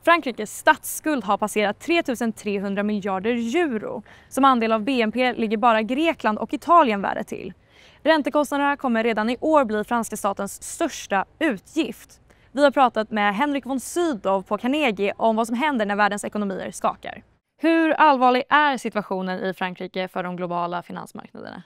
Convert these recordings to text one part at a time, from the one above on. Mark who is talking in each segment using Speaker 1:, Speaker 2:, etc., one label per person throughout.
Speaker 1: Frankrikes statsskuld har passerat 3 300 miljarder euro. Som andel av BNP ligger bara Grekland och Italien värre till. Räntekostnaderna kommer redan i år bli franska statens största utgift. Vi har pratat med Henrik von Sydow på Carnegie om vad som händer när världens ekonomier skakar. Hur allvarlig är situationen i Frankrike för de globala finansmarknaderna?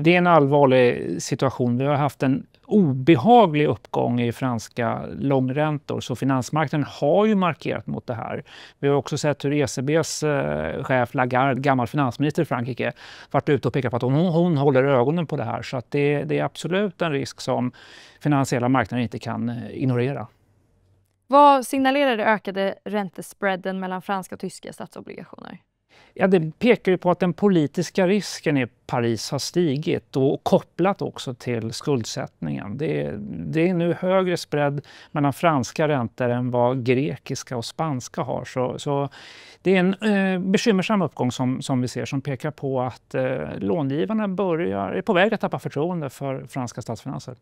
Speaker 2: Det är en allvarlig situation. Vi har haft en obehaglig uppgång i franska långräntor, så finansmarknaden har ju markerat mot det här. Vi har också sett hur ECBs chef Lagarde, gammal finansminister i Frankrike, varit ute och pekat på att hon håller ögonen på det här. Så att det är absolut en risk som finansiella marknader inte kan ignorera.
Speaker 1: Vad signalerar det ökade räntespreaden mellan franska och tyska statsobligationer?
Speaker 2: Ja, det pekar ju på att den politiska risken i Paris har stigit och kopplat också till skuldsättningen. Det är nu högre spread mellan franska räntor än vad grekiska och spanska har. Så det är en bekymmersam uppgång som vi ser, som pekar på att långivarna är på väg att tappa förtroende för franska statsfinanser.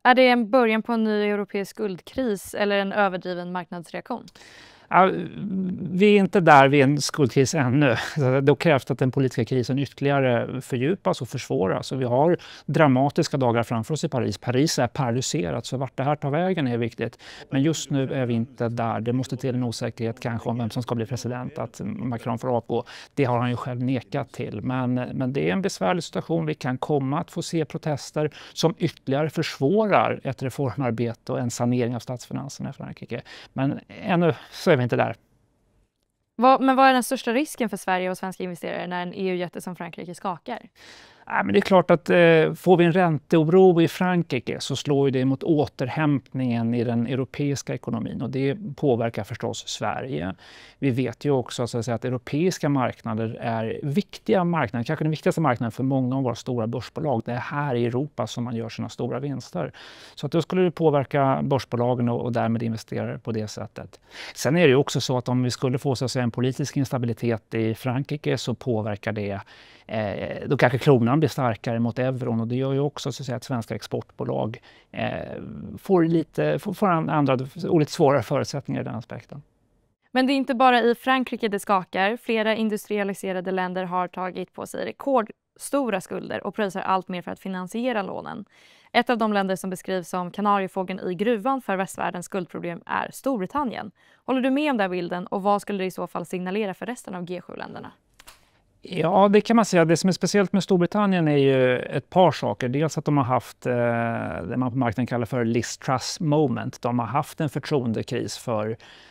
Speaker 1: Är det en början på en ny europeisk skuldkris eller en överdriven marknadsreaktion?
Speaker 2: Ja, vi är inte där vid en skuldkris ännu. Då krävs det att den politiska krisen ytterligare fördjupas och försvåras. Så vi har dramatiska dagar framför oss i Paris. Paris är paralyserat, så vart det här tar vägen är viktigt. Men just nu är vi inte där. Det måste till en osäkerhet kanske om vem som ska bli president, att Macron får avgå. Det har han ju själv nekat till. Men det är en besvärlig situation. Vi kan komma att få se protester som ytterligare försvårar ett reformarbete och en sanering av statsfinanserna i Frankrike. Men ännu så är vi inte där.
Speaker 1: Men vad är den största risken för Sverige och svenska investerare när en EU-jätte som Frankrike skakar?
Speaker 2: Ja, men det är klart att får vi en ränteoro i Frankrike så slår ju det mot återhämtningen i den europeiska ekonomin, och det påverkar förstås Sverige. Vi vet ju också att europeiska marknader är viktiga marknader, kanske den viktigaste marknaden för många av våra stora börsbolag. Det är här i Europa som man gör sina stora vinster. Så att då skulle det påverka börsbolagen och därmed investerare på det sättet. Sen är det ju också så att om vi skulle få en politisk instabilitet i Frankrike så påverkar det. Då kanske kronan blir starkare mot euron, och det gör ju också att svenska exportbolag får andra och lite svårare förutsättningar i den aspekten.
Speaker 1: Men det är inte bara i Frankrike det skakar. Flera industrialiserade länder har tagit på sig rekordstora skulder och pröjsar allt mer för att finansiera lånen. Ett av de länder som beskrivs som kanariefågeln i gruvan för västvärldens skuldproblem är Storbritannien. Håller du med om den bilden, och vad skulle det i så fall signalera för resten av G7-länderna?
Speaker 2: Ja, det kan man säga. Det som är speciellt med Storbritannien är ju ett par saker. Dels att de har haft det man på marknaden kallar för Liz Truss moment. De har haft en förtroendekris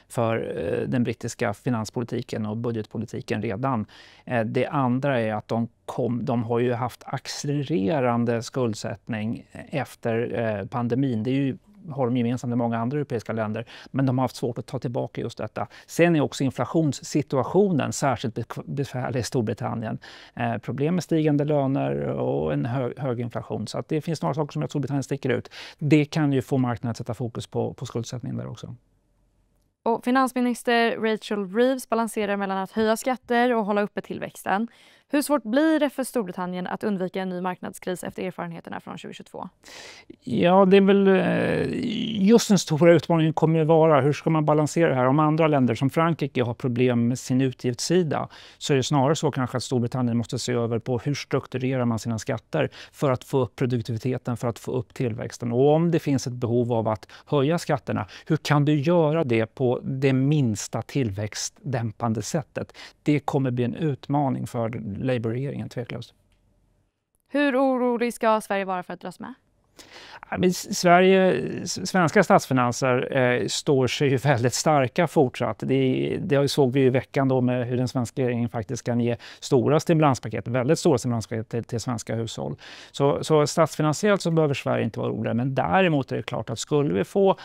Speaker 2: för den brittiska finanspolitiken och budgetpolitiken redan. Det andra är att de har ju haft accelererande skuldsättning efter pandemin. Det är ju har de gemensamt med många andra europeiska länder, men de har haft svårt att ta tillbaka just detta. Sen är också inflationssituationen särskilt besvärlig i Storbritannien. Problem med stigande löner och en hög inflation. Så att det finns några saker som Storbritannien sticker ut. Det kan ju få marknaden att sätta fokus på skuldsättningen där också.
Speaker 1: Och finansminister Rachel Reeves balanserar mellan att höja skatter och hålla uppe tillväxten. Hur svårt blir det för Storbritannien att undvika en ny marknadskris efter erfarenheterna från 2022?
Speaker 2: Ja, det är väl just den stora utmaningen kommer ju vara hur ska man balansera det här. Om andra länder som Frankrike har problem med sin utgiftssida, så är det snarare så kanske att Storbritannien måste se över på hur strukturerar man sina skatter för att få upp produktiviteten, för att få upp tillväxten. Och om det finns ett behov av att höja skatterna, hur kan du göra det på det minsta tillväxtdämpande sättet? Det kommer bli en utmaning för Labour-regeringen, tveklöst.
Speaker 1: Hur orolig ska Sverige vara för att dras med?
Speaker 2: Svenska statsfinanser står sig ju väldigt starka fortsatt. Det såg vi i veckan då med hur den svenska regeringen faktiskt kan ge stora stimulanspaket, väldigt stora stimulanspaket till svenska hushåll. Så statsfinansiellt så behöver Sverige inte vara orolig, men däremot är det klart att skulle vi få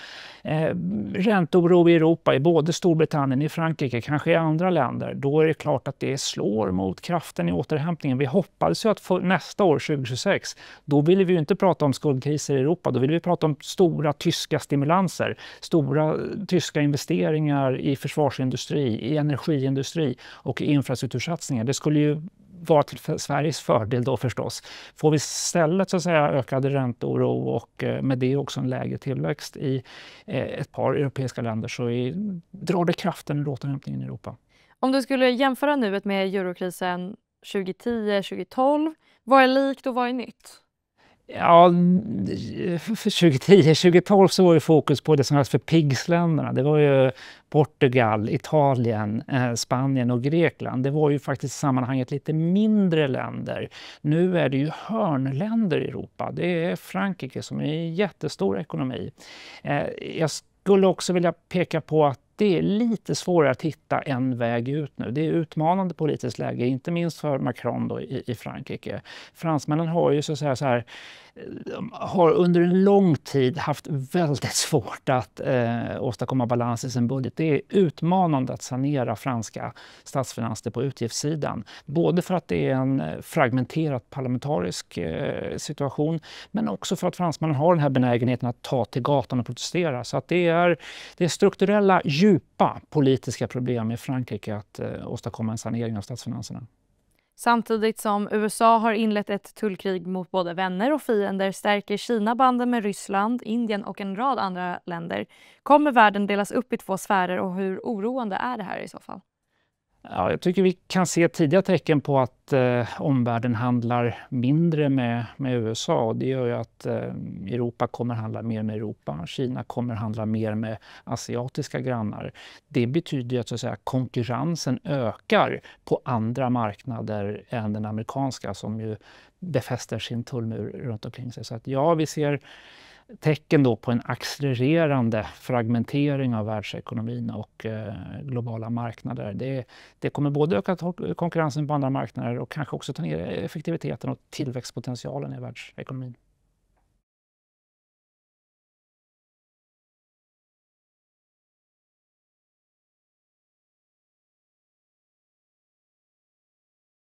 Speaker 2: ränteoro i Europa, i både Storbritannien, i Frankrike, kanske i andra länder, då är det klart att det slår mot kraften i återhämtningen. Vi hoppades ju att för nästa år, 2026, då ville vi ju inte prata om skuldkriser i Europa, då ville vi prata om stora tyska stimulanser, stora tyska investeringar i försvarsindustri, i energiindustri och i infrastruktursatsningar. Det skulle ju vara till Sveriges fördel då förstås. Får vi istället så att säga ökad ränteoro och med det också en lägre tillväxt i ett par europeiska länder så drar det kraften ur återhämtningen i Europa.
Speaker 1: Om du skulle jämföra nuet med eurokrisen 2010-2012, vad är likt och vad är nytt?
Speaker 2: Ja, för 2010-2012 så var ju fokus på det som kallas för PIGS-länderna. Det var ju Portugal, Italien, Spanien och Grekland. Det var ju faktiskt i sammanhanget lite mindre länder. Nu är det ju hörnländer i Europa. Det är Frankrike som är en jättestor ekonomi. Jag skulle också vilja peka på att det är lite svårare att hitta en väg ut nu. Det är utmanande politiskt läge, inte minst för Macron då i Frankrike. Fransmännen har ju har under en lång tid haft väldigt svårt att åstadkomma balans i sin budget. Det är utmanande att sanera franska statsfinanser på utgiftssidan. Både för att det är en fragmenterad parlamentarisk situation, men också för att fransmännen har den här benägenheten att ta till gatan och protestera. Så att det är strukturella, djupa politiska problem i Frankrike att åstadkomma en sanering av statsfinanserna.
Speaker 1: Samtidigt som USA har inlett ett tullkrig mot både vänner och fiender stärker Kina banden med Ryssland, Indien och en rad andra länder. Kommer världen delas upp i två sfärer och hur oroande är det här i så fall?
Speaker 2: Ja, jag tycker vi kan se tidiga tecken på att omvärlden handlar mindre med USA. Och det gör ju att Europa kommer handla mer med Europa. Kina kommer handla mer med asiatiska grannar. Det betyder att, så att säga, konkurrensen ökar på andra marknader än den amerikanska som ju befäster sin tullmur runt omkring sig. Så att ja, vi ser tecken då på en accelererande fragmentering av världsekonomin och globala marknader. Det kommer både öka konkurrensen på andra marknader och kanske också ta ner effektiviteten och tillväxtpotentialen i världsekonomin.